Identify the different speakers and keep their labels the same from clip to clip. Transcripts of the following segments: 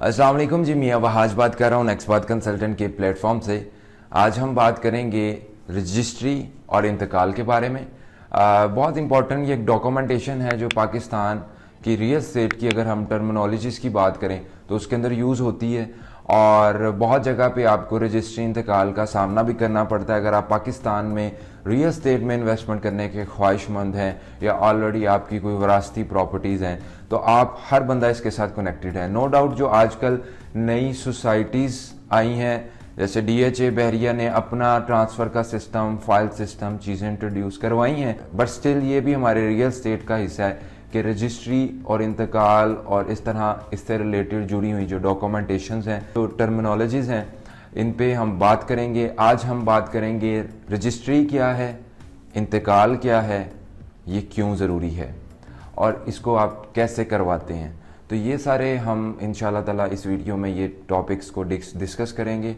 Speaker 1: अस्सलाम वालेकुम जी, मियाँ वहाज बात कर रहा हूँ नेक्सबात कंसल्टेंट के प्लेटफॉर्म से। आज हम बात करेंगे रजिस्ट्री और इंतकाल के बारे में। बहुत इंपॉर्टेंट ये एक डॉक्यूमेंटेशन है जो पाकिस्तान की रियल एस्टेट की अगर हम टर्मिनोलॉजीज़ की बात करें तो उसके अंदर यूज़ होती है और बहुत जगह पे आपको रजिस्ट्री इंतकाल का सामना भी करना पड़ता है। अगर आप पाकिस्तान में रियल एस्टेट में इन्वेस्टमेंट करने के ख्वाहिशमंद हैं या ऑलरेडी आपकी कोई विरासती प्रॉपर्टीज़ हैं तो आप हर बंदा इसके साथ कनेक्टेड है। नो डाउट जो आजकल नई सोसाइटीज़ आई हैं जैसे DHA बहरिया ने अपना ट्रांसफ़र का सिस्टम, फाइल सिस्टम चीज़ें इंट्रोड्यूस करवाई हैं, बट स्टिल ये भी हमारे रियल एस्टेट का हिस्सा है कि रजिस्ट्री और इंतकाल और इस तरह इससे रिलेटेड जुड़ी हुई जो डॉक्यूमेंटेशंस हैं, जो टर्मिनोलॉजीज़ हैं, इन पे हम बात करेंगे। आज हम बात करेंगे रजिस्ट्री क्या है, इंतकाल क्या है, ये क्यों ज़रूरी है और इसको आप कैसे करवाते हैं। तो ये सारे हम इंशाल्लाह ताला इस वीडियो में ये टॉपिक्स को डिस्कस करेंगे।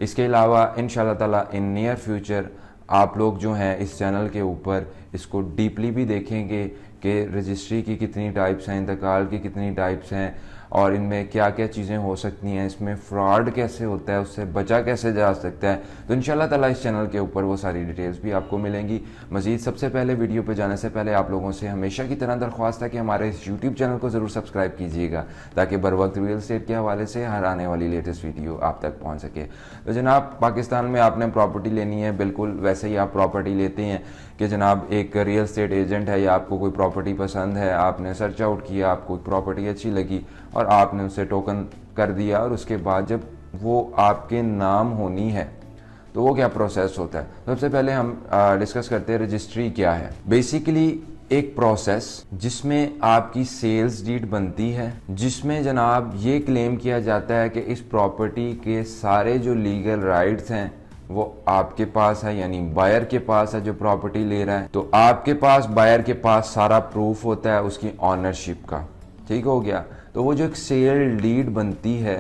Speaker 1: इसके अलावा इंशाल्लाह ताला इन नियर फ्यूचर आप लोग जो हैं इस चैनल के ऊपर इसको डीपली भी देखेंगे कि रजिस्ट्री की कितनी टाइप्स हैं, इंतकाल की कितनी टाइप्स हैं और इनमें क्या क्या चीज़ें हो सकती हैं, इसमें फ्रॉड कैसे होता है, उससे बचा कैसे जा सकता है। तो इंशाल्लाह ताला इस चैनल के ऊपर वो सारी डिटेल्स भी आपको मिलेंगी। मज़ीद सबसे पहले वीडियो पे जाने से पहले आप लोगों से हमेशा की तरह दरख्वास्त है कि हमारे इस यूट्यूब चैनल को ज़रूर सब्सक्राइब कीजिएगा ताकि बर वक्त रियल एस्टेट के हवाले से हर आने वाली लेटेस्ट वीडियो आप तक पहुँच सके। तो जनाब, पाकिस्तान में आपने प्रॉपर्टी लेनी है, बिल्कुल वैसे ही आप प्रॉपर्टी लेते हैं कि जनाब एक रियल एस्टेट एजेंट है या आपको कोई प्रॉपर्टी पसंद है, आपने सर्च आउट किया, आपको प्रॉपर्टी अच्छी लगी और आपने उसे टोकन कर दिया और उसके बाद जब वो आपके नाम होनी है तो वो क्या प्रोसेस होता है। सबसे पहले हम डिस्कस करते हैं रजिस्ट्री क्या है। बेसिकली एक प्रोसेस जिसमें आपकी सेल्स डीड बनती है, जिसमें जनाब ये क्लेम किया जाता है कि इस प्रॉपर्टी के सारे जो लीगल राइट्स हैं वो आपके पास है, यानी बायर के पास है जो प्रॉपर्टी ले रहा है। तो आपके पास, बायर के पास सारा प्रूफ होता है उसकी ऑनरशिप का। ठीक हो गया। तो वो जो एक सेल डीड बनती है,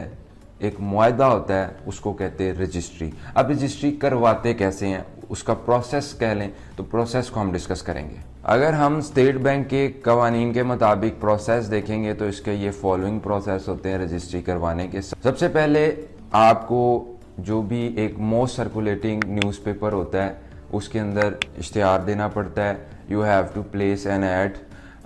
Speaker 1: एक मुआहदा होता है, उसको कहते हैं रजिस्ट्री। अब रजिस्ट्री करवाते कैसे हैं, उसका प्रोसेस कह लें तो प्रोसेस को हम डिस्कस करेंगे। अगर हम स्टेट बैंक के कवानीन के मुताबिक प्रोसेस देखेंगे तो इसके ये फॉलोइंग प्रोसेस होते हैं रजिस्ट्री करवाने के। सबसे पहले आपको जो भी एक मोस्ट सर्कुलेटिंग न्यूज़पेपर होता है उसके अंदर इश्तिहार देना पड़ता है। You have to place an ad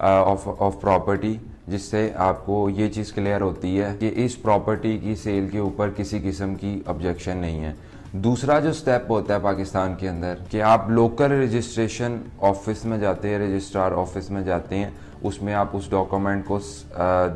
Speaker 1: of property, जिससे आपको ये चीज़ क्लियर होती है कि इस प्रॉपर्टी की सेल के ऊपर किसी किस्म की ऑब्जेक्शन नहीं है। दूसरा जो स्टेप होता है पाकिस्तान के अंदर कि आप लोकल रजिस्ट्रेशन ऑफिस में जाते हैं, रजिस्ट्रार ऑफिस में जाते हैं, उसमें आप उस डॉक्यूमेंट को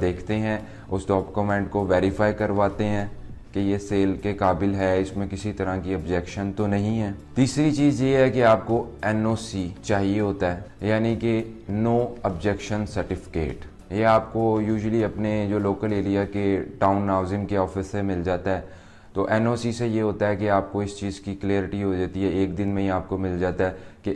Speaker 1: देखते हैं, उस डॉक्यूमेंट को वेरीफाई करवाते हैं कि ये सेल के काबिल है, इसमें किसी तरह की ऑब्जेक्शन तो नहीं है। तीसरी चीज़ ये है कि आपको NOC चाहिए होता है, यानी कि नो ऑब्जेक्शन सर्टिफिकेट। ये आपको यूजुअली अपने जो लोकल एरिया के टाउन नाउजिम के ऑफिस से मिल जाता है। तो NOC से ये होता है कि आपको इस चीज़ की क्लियरिटी हो जाती है, एक दिन में ही आपको मिल जाता है कि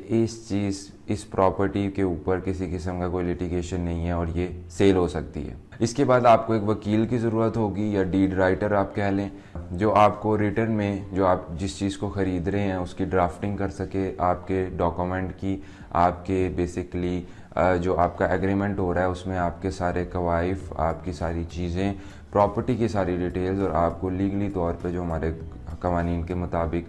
Speaker 1: इस प्रॉपर्टी के ऊपर किसी किस्म का कोई लिटिगेशन नहीं है और ये सेल हो सकती है। इसके बाद आपको एक वकील की ज़रूरत होगी या डीड राइटर आप कह लें, जो आपको रिटर्न में जो आप जिस चीज़ को ख़रीद रहे हैं उसकी ड्राफ्टिंग कर सके, आपके डॉक्यूमेंट की, आपके बेसिकली जो आपका एग्रीमेंट हो रहा है उसमें आपके सारे कवाइफ, आपकी सारी चीज़ें, प्रॉपर्टी की सारी डिटेल्स और आपको लीगली तौर पे जो हमारे कवानीन के मुताबिक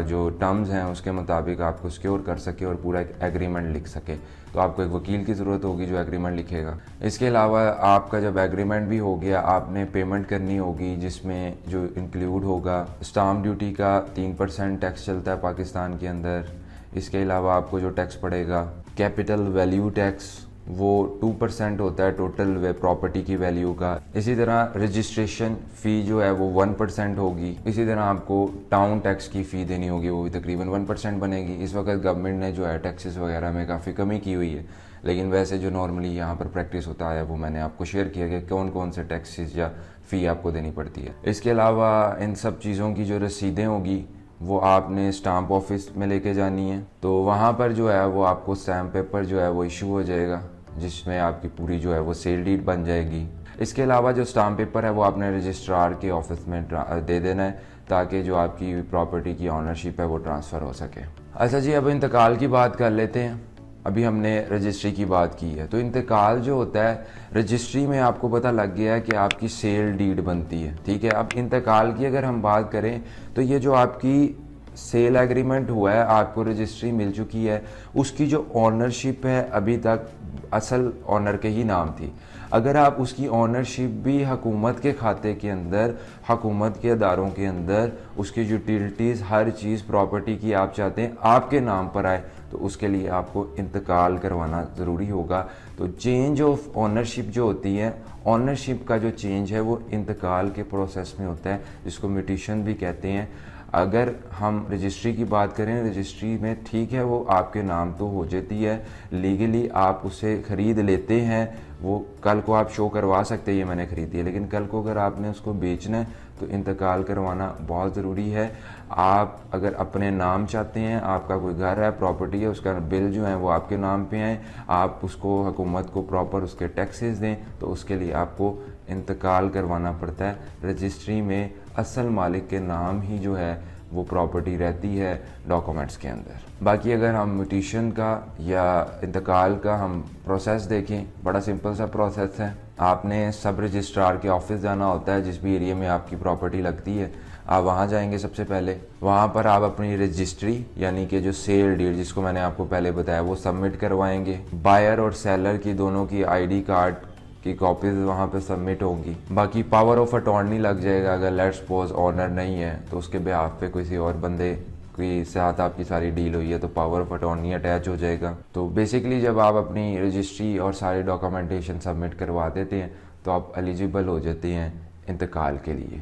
Speaker 1: जो टर्म्स हैं उसके मुताबिक आपको सिक्योर कर सके और पूरा एक एग्रीमेंट लिख सके। तो आपको एक वकील की ज़रूरत होगी जो एग्रीमेंट लिखेगा। इसके अलावा आपका जब एग्रीमेंट भी हो गया, आपने पेमेंट करनी होगी जिसमें जो इंक्लूड होगा स्टाम्प ड्यूटी का 3% टैक्स चलता है पाकिस्तान के अंदर। इसके अलावा आपको जो टैक्स पड़ेगा कैपिटल वैल्यू टैक्स, वो 2% होता है टोटल प्रॉपर्टी की वैल्यू का। इसी तरह रजिस्ट्रेशन फ़ी जो है वो 1% होगी। इसी तरह आपको टाउन टैक्स की फ़ी देनी होगी, वो भी तकरीबन 1% बनेगी। इस वक्त गवर्नमेंट ने जो है टैक्सेस वगैरह में काफ़ी कमी की हुई है, लेकिन वैसे जो नॉर्मली यहाँ पर प्रैक्टिस होता है वो मैंने आपको शेयर किया कि कौन कौन से टैक्सेस या फ़ी आपको देनी पड़ती है। इसके अलावा इन सब चीज़ों की जो रसीदें होगी वो आपने स्टाम्प ऑफिस में लेके जानी है। तो वहाँ पर जो है वो आपको स्टैम्प पेपर जो है वो इशू हो जाएगा जिसमें आपकी पूरी जो है वो सेल डीड बन जाएगी। इसके अलावा जो स्टाम्प पेपर है वो आपने रजिस्ट्रार के ऑफिस में दे देना है ताकि जो आपकी प्रॉपर्टी की ऑनरशिप है वो ट्रांसफ़र हो सके। अच्छा जी, अब इंतकाल की बात कर लेते हैं। अभी हमने रजिस्ट्री की बात की है, तो इंतकाल जो होता है रजिस्ट्री में आपको पता लग गया है कि आपकी सेल डीड बनती है, ठीक है। अब इंतकाल की अगर हम बात करें तो ये जो आपकी सेल एग्रीमेंट हुआ है, आपको रजिस्ट्री मिल चुकी है, उसकी जो ऑनरशिप है अभी तक असल ऑनर के ही नाम थी। अगर आप उसकी ऑनरशिप भी हुकूमत के खाते के अंदर, हुकूमत के अदारों के अंदर उसकी यूटिलिटीज़ हर चीज़ प्रॉपर्टी की आप चाहते हैं आपके नाम पर आए, तो उसके लिए आपको इंतकाल करवाना ज़रूरी होगा। तो चेंज ऑफ ऑनरशिप जो होती है, ऑनरशिप का जो चेंज है वो इंतकाल के प्रोसेस में होता है, जिसको म्यूटेशन भी कहते हैं। अगर हम रजिस्ट्री की बात करें, रजिस्ट्री में ठीक है वो आपके नाम तो हो जाती है, लीगली आप उसे ख़रीद लेते हैं, वो कल को आप शो करवा सकते हैं ये मैंने ख़रीदी है, लेकिन कल को अगर आपने उसको बेचना है तो इंतकाल करवाना बहुत ज़रूरी है। आप अगर अपने नाम चाहते हैं, आपका कोई घर है, प्रॉपर्टी है, उसका बिल जो है वो आपके नाम पे हैं, आप उसको हुकूमत को प्रॉपर उसके टैक्सेस दें, तो उसके लिए आपको इंतकाल करवाना पड़ता है। रजिस्ट्री में असल मालिक के नाम ही जो है वो प्रॉपर्टी रहती है डॉक्यूमेंट्स के अंदर। बाकी अगर हम म्यूटेशन का या इंतकाल का हम प्रोसेस देखें, बड़ा सिंपल सा प्रोसेस है। आपने सब रजिस्ट्रार के ऑफिस जाना होता है, जिस भी एरिया में आपकी प्रॉपर्टी लगती है आप वहाँ जाएंगे। सबसे पहले वहाँ पर आप अपनी रजिस्ट्री यानी कि जो सेल डीड जिसको मैंने आपको पहले बताया वो सबमिट करवाएंगे। बायर और सेलर की दोनों की आईडी कार्ड की कॉपीज वहाँ पे सबमिट होंगी। बाकी पावर ऑफ अटॉर्नी लग जाएगा, अगर लेट्स सपोज ऑनर नहीं है तो उसके बिहाफ पे किसी और बंदे के साथ आपकी सारी डील हुई है तो पावर ऑफ अटॉर्नी अटैच हो जाएगा। तो बेसिकली जब आप अपनी रजिस्ट्री और सारी डॉक्यूमेंटेशन सबमिट करवा देते हैं तो आप एलिजिबल हो जाते हैं इंतकाल के लिए,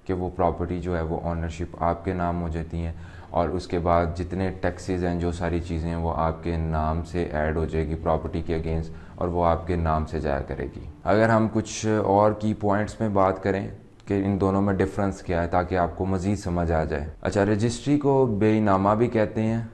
Speaker 1: कि वो प्रॉपर्टी जो है वो ऑनरशिप आपके नाम हो जाती हैं, और उसके बाद जितने टैक्सेस हैं, जो सारी चीज़ें हैं वो आपके नाम से ऐड हो जाएगी प्रॉपर्टी के अगेंस्ट, और वो आपके नाम से जाया करेगी। अगर हम कुछ और की पॉइंट्स में बात करें कि इन दोनों में डिफरेंस क्या है, ताकि आपको मज़ीद समझ आ जाए। अच्छा, रजिस्ट्री को बेईनामा भी कहते हैं,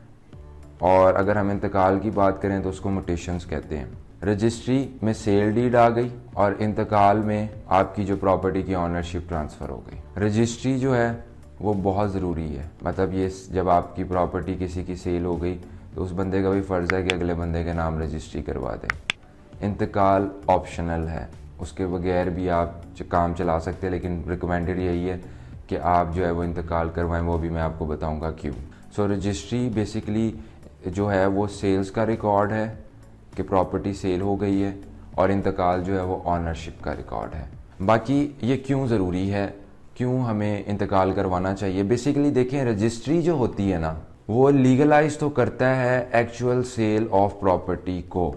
Speaker 1: और अगर हम इंतकाल की बात करें तो उसको म्यूटेशंस कहते हैं। रजिस्ट्री में सेल डीड आ गई और इंतकाल में आपकी जो प्रॉपर्टी की ऑनरशिप ट्रांसफ़र हो गई। रजिस्ट्री जो है वो बहुत ज़रूरी है, मतलब ये जब आपकी प्रॉपर्टी किसी की सेल हो गई तो उस बंदे का भी फ़र्ज़ है कि अगले बंदे के नाम रजिस्ट्री करवा दें। इंतकाल ऑप्शनल है, उसके बगैर भी आप काम चला सकते हैं, लेकिन रिकमेंडेड यही है कि आप जो है वो इंतकाल करवाएं, वो भी मैं आपको बताऊंगा क्यों। सो रजिस्ट्री बेसिकली जो है वो सेल्स का रिकॉर्ड है कि प्रॉपर्टी सेल हो गई है, और इंतकाल जो है वो ऑनरशिप का रिकॉर्ड है। बाकी ये क्यों ज़रूरी है, क्यों हमें इंतकाल करवाना चाहिए। बेसिकली देखें, रजिस्ट्री जो होती है ना वो लीगलाइज तो करता है एक्चुअल सेल ऑफ प्रॉपर्टी को,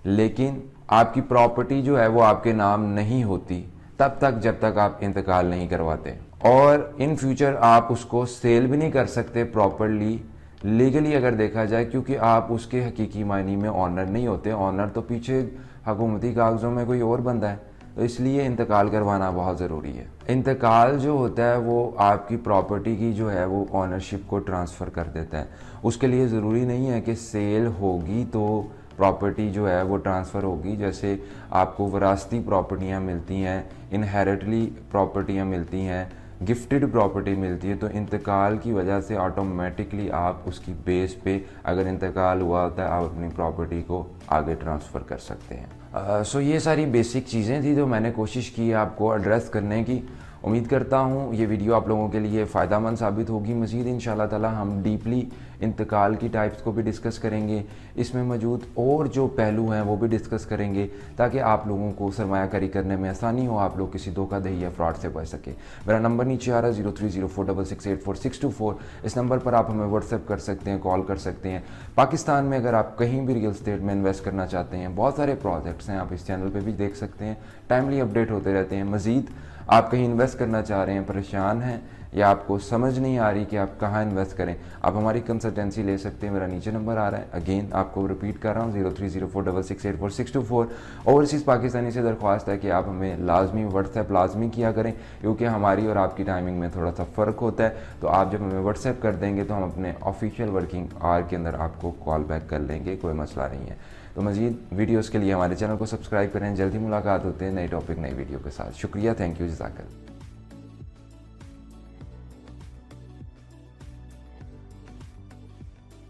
Speaker 1: लेकिन आपकी प्रॉपर्टी जो है वो आपके नाम नहीं होती तब तक जब तक आप इंतकाल नहीं करवाते, और इन फ्यूचर आप उसको सेल भी नहीं कर सकते प्रॉपरली लीगली अगर देखा जाए, क्योंकि आप उसके हकीकी मायने में ऑनर नहीं होते। ऑनर तो पीछे हुकूमती कागज़ों में कोई और बंदा है, तो इसलिए इंतकाल करवाना बहुत ज़रूरी है। इंतकाल जो होता है वो आपकी प्रॉपर्टी की जो है वो ऑनरशिप को ट्रांसफ़र कर देता है। उसके लिए ज़रूरी नहीं है कि सेल होगी तो प्रॉपर्टी जो है वो ट्रांसफ़र होगी। जैसे आपको विरासती प्रॉपर्टियाँ मिलती हैं, इनहेरिटली प्रॉपर्टियाँ मिलती हैं, गिफ्टेड प्रॉपर्टी मिलती है, तो इंतकाल की वजह से ऑटोमेटिकली आप उसकी बेस पे अगर इंतकाल हुआ होता है आप अपनी प्रॉपर्टी को आगे ट्रांसफ़र कर सकते हैं। सो ये सारी बेसिक चीज़ें थी जो मैंने कोशिश की आपको एड्रेस करने की। उम्मीद करता हूँ ये वीडियो आप लोगों के लिए फ़ायदेमंद साबित होगी। मज़ीद इंशाल्लाह ताला हम डीपली इंतकाल की टाइप्स को भी डिस्कस करेंगे, इसमें मौजूद और जो पहलू हैं वो भी डिस्कस करेंगे, ताकि आप लोगों को सरमायाकारी करने में आसानी हो, आप लोग किसी धोखाधड़ी या फ्रॉड से बच सके। मेरा नंबर नीचे आ रहा है 030466864624। इस नंबर पर आप हमें व्हाट्सएप कर सकते हैं, कॉल कर सकते हैं। पाकिस्तान में अगर आप कहीं भी रियल एस्टेट में इन्वेस्ट करना चाहते हैं, बहुत सारे प्रोजेक्ट्स हैं, आप इस चैनल पर भी देख सकते हैं, टाइमली अपडेट होते रहते हैं। मज़ीद आप कहीं इन्वेस्ट करना चाह रहे हैं, परेशान हैं, या आपको समझ नहीं आ रही कि आप कहाँ इन्वेस्ट करें, आप हमारी कंसल्टेंसी ले सकते हैं। मेरा नीचे नंबर आ रहा है, अगेन आपको रिपीट कर रहा हूँ 030466864624। ओवरसीज़ पाकिस्तानी से दरख्वास्त है कि आप हमें लाजमी व्हाट्सएप लाजमी किया करें, क्योंकि हमारी और आपकी टाइमिंग में थोड़ा सा फ़र्क होता है। तो आप जब हमें व्हाट्सएप कर देंगे तो हम अपने ऑफिशियल वर्किंग आवर के अंदर आपको कॉल बैक कर लेंगे, कोई मसला नहीं है। तो मज़ीद वीडियोज़ के लिए हमारे चैनल को सब्सक्राइब करें। जल्दी मुलाकात होते हैं नए टॉपिक नई वीडियो के साथ। शुक्रिया, थैंक यू, जज़ाकल्लाह।